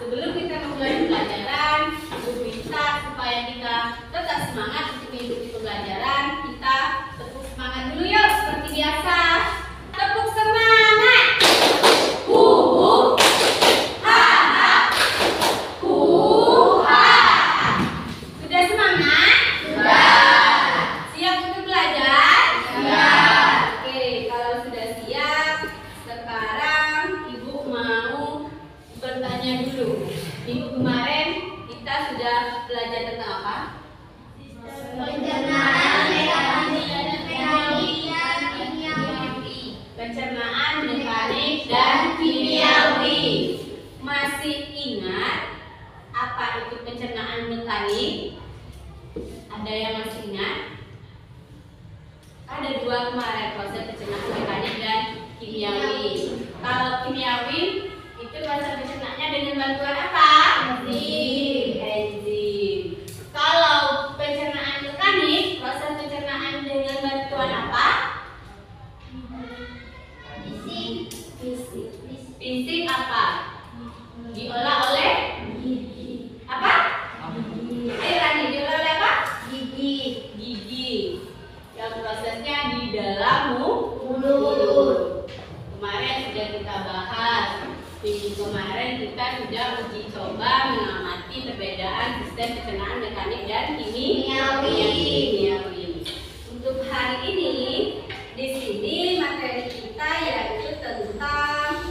Sebelum kita memulai pelajaran, untuk kita supaya kita tetap semangat untuk mengikuti pembelajaran, kita tepuk semangat dulu yuk, seperti biasa. Tepuk semangat. Ha ha. Ha. Sudah semangat? Sudah. Siap untuk belajar? Siap. Oke, kalau sudah siap, sekarang Ibu mau bertanya dulu. Minggu kemarin kita sudah belajar tentang apa? Pencernaan mekanik Pencernaan mekanik dan kimiawi. Masih ingat apa itu pencernaan mekanik? Ada yang masih ingat? Ada dua kemarin, proses pencernaan mekanik dan kimiawi. Kalau kimiawi itu proses pencernaannya dengan bantuan apa? Enzim. Kalau pencernaan mekanik, proses pencernaan dengan bantuan apa? Fisik apa? Diolah oleh apa? Ayo Rani, diolah oleh apa? Gigi. Yang prosesnya di dalam mulut. Kemarin sudah kita bahas. Minggu kemarin kita sudah uji coba mengamati perbedaan sistem pencernaan mekanik dan kimiawi. Untuk hari ini, di sini materi kita yaitu tentang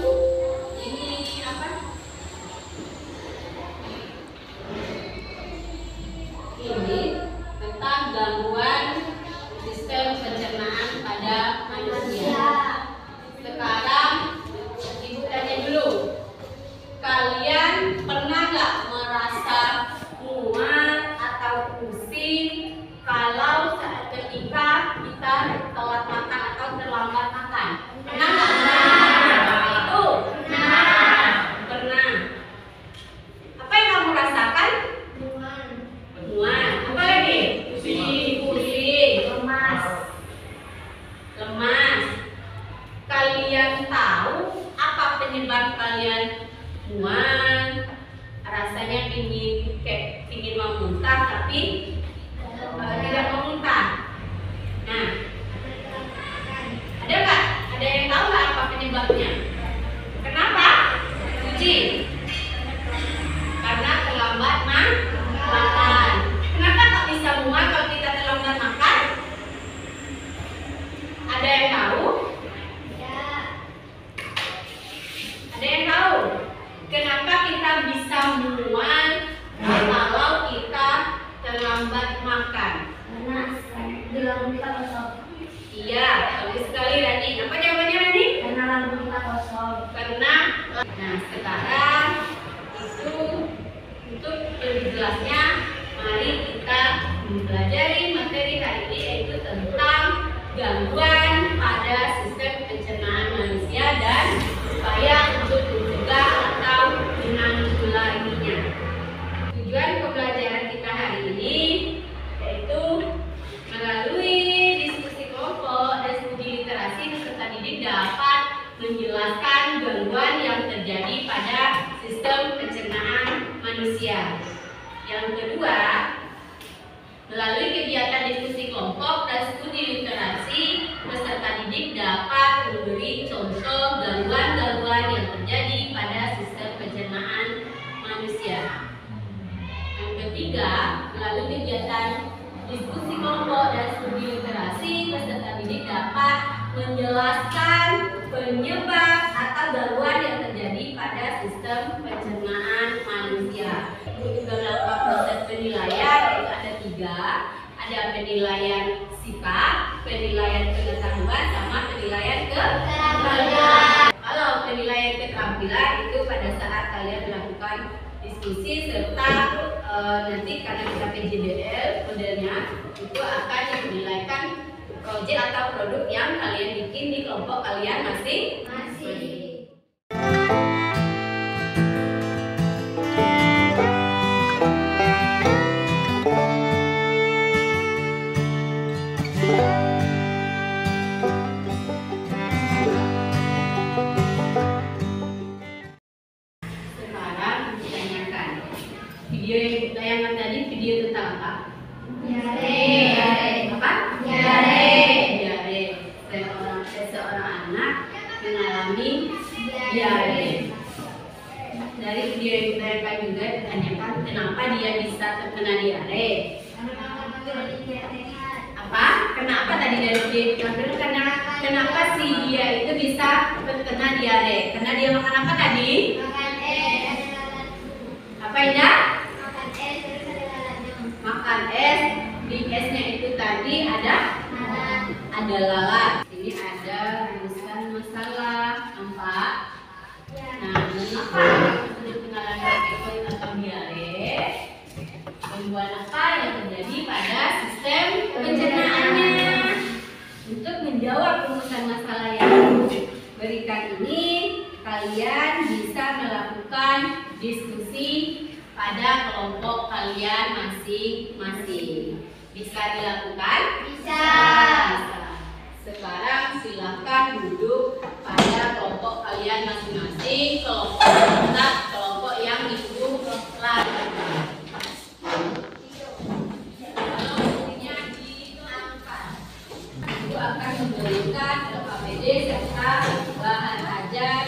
ini apa? Ini tentang gangguan sistem pencernaan pada manusia. Sekarang Ibu tanya dulu, kalian pernah nggak merasa mual atau pusing kalau saat ketika kita telat makan atau terlambat makan? Pernah nggak? Itu? Pernah. Apa yang kamu rasakan? Mual. Apa lagi? Pusing. Lemas. Kalian tahu apa penyebab kalian mual? Rasanya pingin mau muntah tapi tidak mau muntah. Nah, ada nggak? Ada yang tahu nggak apa penyebabnya? Kenapa? Uji. Karena terlambat makan. Kenapa kok bisa mual kalau kita terlambat makan? Ada yang tahu? Ada yang tahu? Kenapa kita bisa mual kalau kita terlambat makan? Iya, bagus sekali Rani. Apa jawabannya Rani? Karena lambung kita kosong. Nah sekarang itu untuk lebih jelasnya, mari kita mempelajari materi hari ini yaitu tentang gangguan pada sistem pencernaan manusia dan upaya untuk mencegah atau menanggulanginya. Tujuan pembelajaran kita hari ini yaitu melalui diskusi kelompok dan studi literasi peserta didik dapat menjelaskan gangguan yang terjadi pada sistem pencernaan manusia. Yang kedua, melalui kegiatan diskusi kelompok dan studi literasi, peserta didik dapat memberi contoh gangguan-gangguan yang melalui kegiatan diskusi kelompok dan studi literasi, peserta didik dapat menjelaskan penyebab atau gangguan yang terjadi pada sistem pencernaan manusia. Juga melakukan proses penilaian, yaitu ada 3. Ada penilaian sikap, penilaian pengetahuan, sama penilaian keterampilan. Kalau penilaian keterampilan itu pada saat kalian melakukan diskusi serta nanti karena kita PJDL modelnya itu akan dinilaikan proyek atau produk yang kalian bikin di kelompok kalian masing-masing. Video yang ditayangan tadi video tentang apa? Diare. Apa? Diare. Seseorang anak mengalami diare. Dari video yang ditayangkan juga ditanyakan kenapa dia bisa terkena diare. Apa? Kenapa tadi dari video itu? Karena kenapa sih dia itu bisa terkena diare? Karena dia makan apa tadi? Apa Indah? Makan es, di esnya itu tadi ada lalat. Ini ada rumusan masalah 4. Nah, mengapa mengalami atau diare? Gangguan apa yang terjadi pada sistem pencernaannya? Untuk menjawab rumusan masalah yang berikan ini, kalian bisa melakukan diskusi pada kelompok kalian masing-masing. Bisa dilakukan? Bisa. Sekarang silakan duduk pada kelompok kalian masing-masing. Kelompok tetap, kelompok yang duduk kelas. Kalau buktinya diangkat, itu akan memberikan LKPD serta bahan ajar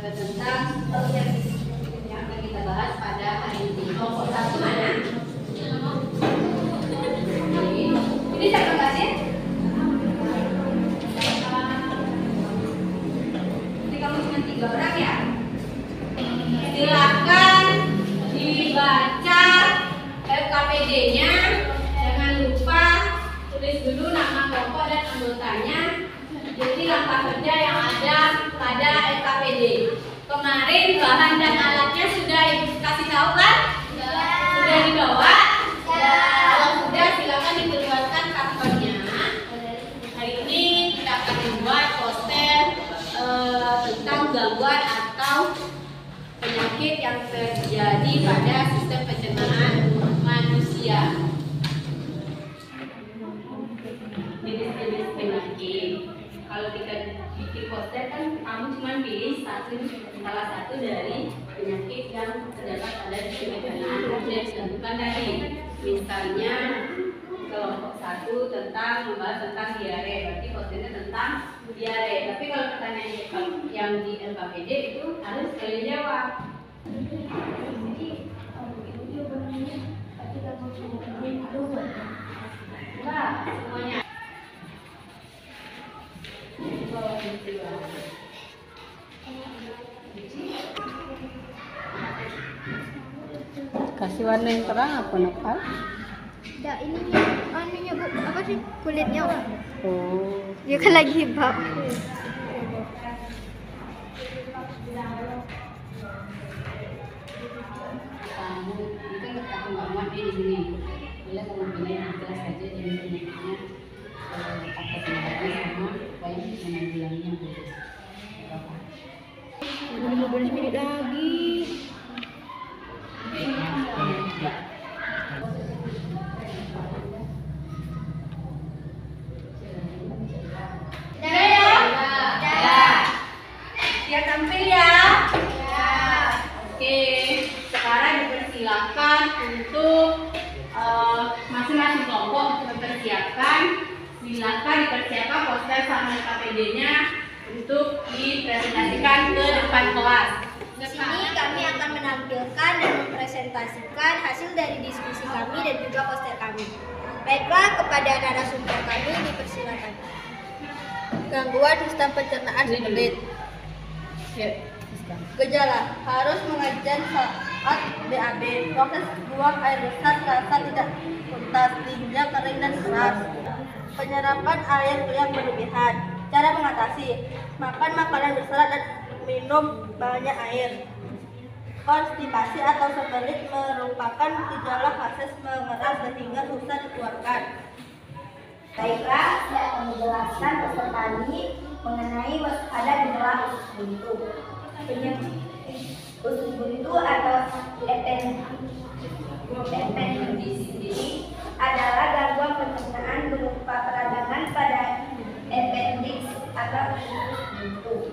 tentang yang akan kita bahas pada hari ini. Kelompok 1 mana? Ini siapa kasih? Ini kamu cuma 3 orang ya? Silakan dibaca LKPD-nya. Jangan lupa tulis dulu nama kelompok dan anggotanya. Jadi langkah kerja yang ada pada LKPD. Kemarin bahan dan alatnya sudah Ibu kasih tahu kan? Sudah dibawa? Kalau sudah silakan diperlihatkan kartonnya. Hari ini kita akan membuat poster tentang gangguan atau penyakit yang terjadi pada sistem pencernaan manusia. Jenis-jenis penyakit. Kalau kita bikin poster kan kamu cuma pilih salah satu dari penyakit yang terdapat pada sistem pencernaan dan ditentukan tadi. Misalnya kelompok 1 tentang membahas tentang diare, berarti posternya tentang diare. Tapi kalau pertanyaan yang di LKPD itu harus kalian jawab. Enggak, semuanya. Kasih warna yang terang apa Nopal? Tidak, ininya, anunya Bu, apa sih? Kulitnya. Oh. Ya kan lagi bab. Kamu itu aku nggak muat di sini. Bila kamu pilih jelas saja jadi penyakitnya pakai terapi sama supaya penanggulangannya bagus. Udah 15 menit lagi. Siap tampil ya? Oke, sekarang dipersilakan untuk masing-masing kelompok mempersiapkan. Silakan dipersiapkan poster sama LKPD-nya untuk dipresentasikan ke depan kelas. Di sini kami akan menampilkan menampilkan dan mempresentasikan hasil dari diskusi kami dan juga poster kami. Baiklah, kepada narasumber kami dipersilakan. Gangguan sistem pencernaan kulit. Gejala: harus mengajar saat BAB, proses buang air besar terasa tidak tuntas, limbah kering dan keras. Penyerapan air yang berlebihan. Cara mengatasi: makan makanan berserat dan minum banyak air. Konstipasi atau sembelit merupakan gejala fase mengeras sehingga susah dikeluarkan. Baiklah, saya akan menjelaskan peserta ini mengenai waspada gejala usus buntu. Usus buntu atau appendicitis sendiri adalah gangguan pencernaan berupa peradangan pada appendix atau usus buntu.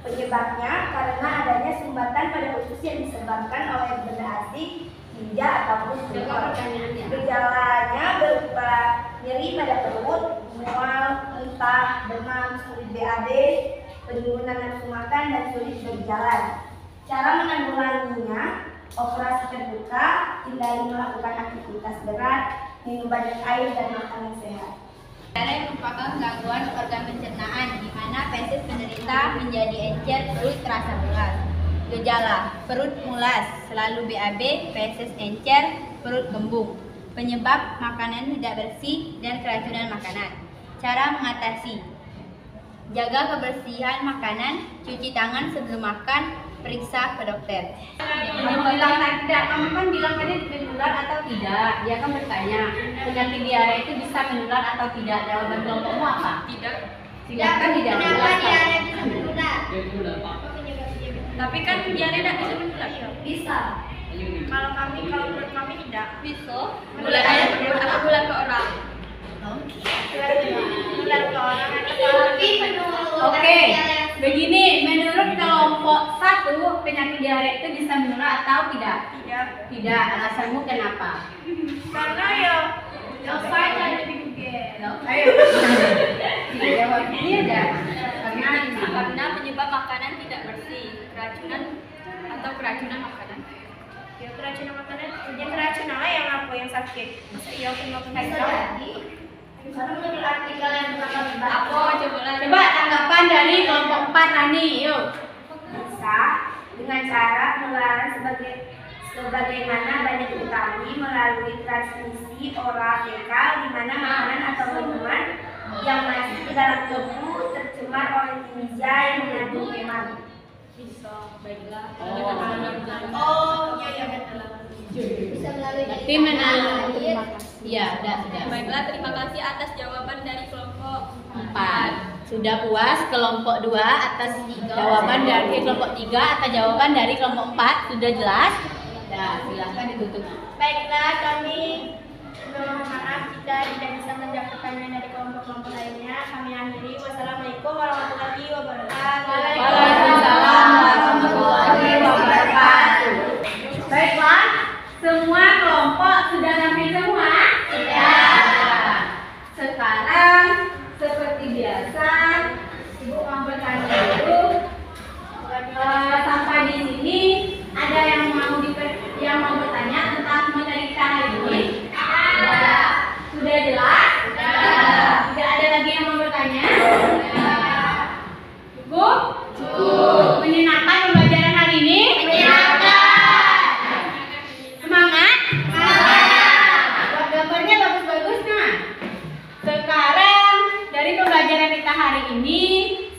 Penyebabnya karena adanya sumbatan pada usus yang disebabkan oleh benda asing, tinja ataupun tumor. Gejalanya berupa nyeri pada perut, mual, muntah, demam, sulit BAB, penurunan nafsu makan, dan sulit berjalan. Cara menanggulanginya: operasi terbuka, hindari melakukan aktivitas berat, minum banyak air, dan makan yang sehat. Diare merupakan gangguan organ pencernaan di mana feses penderita menjadi encer, perut terasa berat. Gejala: perut mulas, selalu BAB, feses encer, perut kembung. Penyebab: makanan tidak bersih dan keracunan makanan. Cara mengatasi: jaga kebersihan makanan, cuci tangan sebelum makan, periksa ke dokter. Bilang tidak, kamu kan bilang tadi menular atau tidak? Dia kan bertanya, penyakit diare itu bisa menular atau tidak? Jawaban kelompokmu apa? Tidak. Tidak kan tidak. Kenapa diare bisa menular? Tapi kan diare tidak bisa menular. Bisa. Kalau menurut kami tidak. Bisa. Menular aja atau menular ke orang? Menular ke orang tapi menurut Oke, begini, menurut kelompok 1 penyakit diare itu bisa menular atau tidak? tidak. Tidak. Alasanmu kenapa? Karena ya Ayo. Jawab ini ada. Karena penyebab makanan tidak bersih, keracunan makanan. ya keracunan makanan, ya keracunan lah yang apa yang sakit. Iya, Karena menurut artikel yang pertama Coba tanggapan dari kelompok 4 Rani, yuk. bisa dengan cara melarang sebagaimana banyak diketahui melalui transmisi oral fekal di mana makanan atau minuman yang masuk ke dalam tubuh tercemar oleh kimia yang mengandung keman. Baiklah. iya betul. Bisa melalui Berarti melalui. Iya, sudah. Baiklah, terima kasih atas jawaban dari kelompok 4. Sudah puas kelompok 2 atas jawaban dari kelompok 3 atas jawaban dari kelompok 4 sudah jelas? Nah, silahkan ditutup. Baiklah, kami mohon maaf jika tidak bisa menjawab pertanyaan dari kelompok-kelompok lainnya. Kami akhiri. Wassalamualaikum warahmatullahi wabarakatuh. Waalaikumsalam warahmatullahi wabarakatuh. Baiklah, semua kelompok sudah rapi semua? Sudah. Sekarang seperti biasa, Ibu mau bertanya dulu. Sampai di sini ada yang mau bertanya tentang materi kita hari ini? Sudah jelas? Tidak ada lagi yang mau bertanya? Cukup? Menyenangkan pembelajaran hari ini? Semangat? Buat gambarnya bagus-bagus nah. Sekarang dari pembelajaran kita hari ini,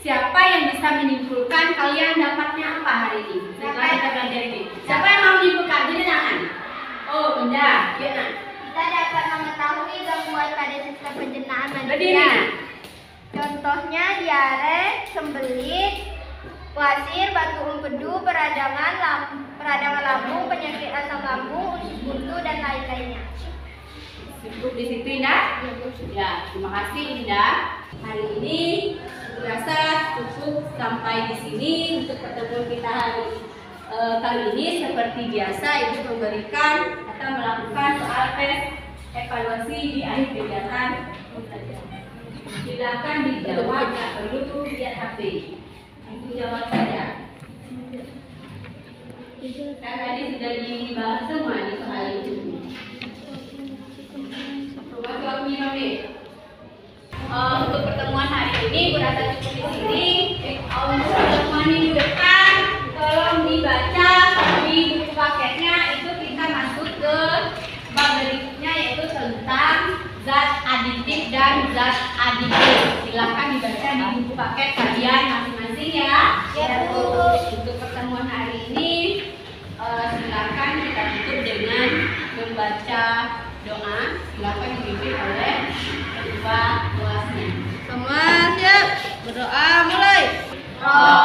siapa yang bisa menyimpulkan kalian dapatnya apa hari ini? Setelah kita belajar ini. Siapa yang mau menyimpulkan? Jadi tangan. Oh, Bunda. Gimana? Kita dapat mengetahui gangguan pada sistem pencernaan Berdiri. manusia. Contohnya diare, sembelit, wasir, batu empedu, peradangan lambung, penyakit asam lambung, usus buntu, dan lain-lainnya. Cukup di situ Indah? Ya, terima kasih Indah. Hari ini rasa cukup sampai di sini untuk pertemuan kita kali ini. Seperti biasa Ibu memberikan atau melakukan soal tes evaluasi di akhir kegiatan. Silakan dijawab, nggak perlu lihat HP. Ibu jawab saja. Kan tadi sudah dibahas semua di soal itu. Coba jawab minum nih. Untuk pertemuan hari ini berasa cukup di sini. Untuk pertemuan minggu depan, tolong dibaca di buku paketnya. Itu kita masuk ke bab berikutnya, yaitu tentang zat aditif dan zat aditif. Silahkan dibaca di buku paket kalian masing-masing ya. Untuk pertemuan hari ini, silakan kita tutup dengan membaca doa. Silakan dipimpin oleh ketua kelasnya. Semua siap? Berdoa mulai. Roh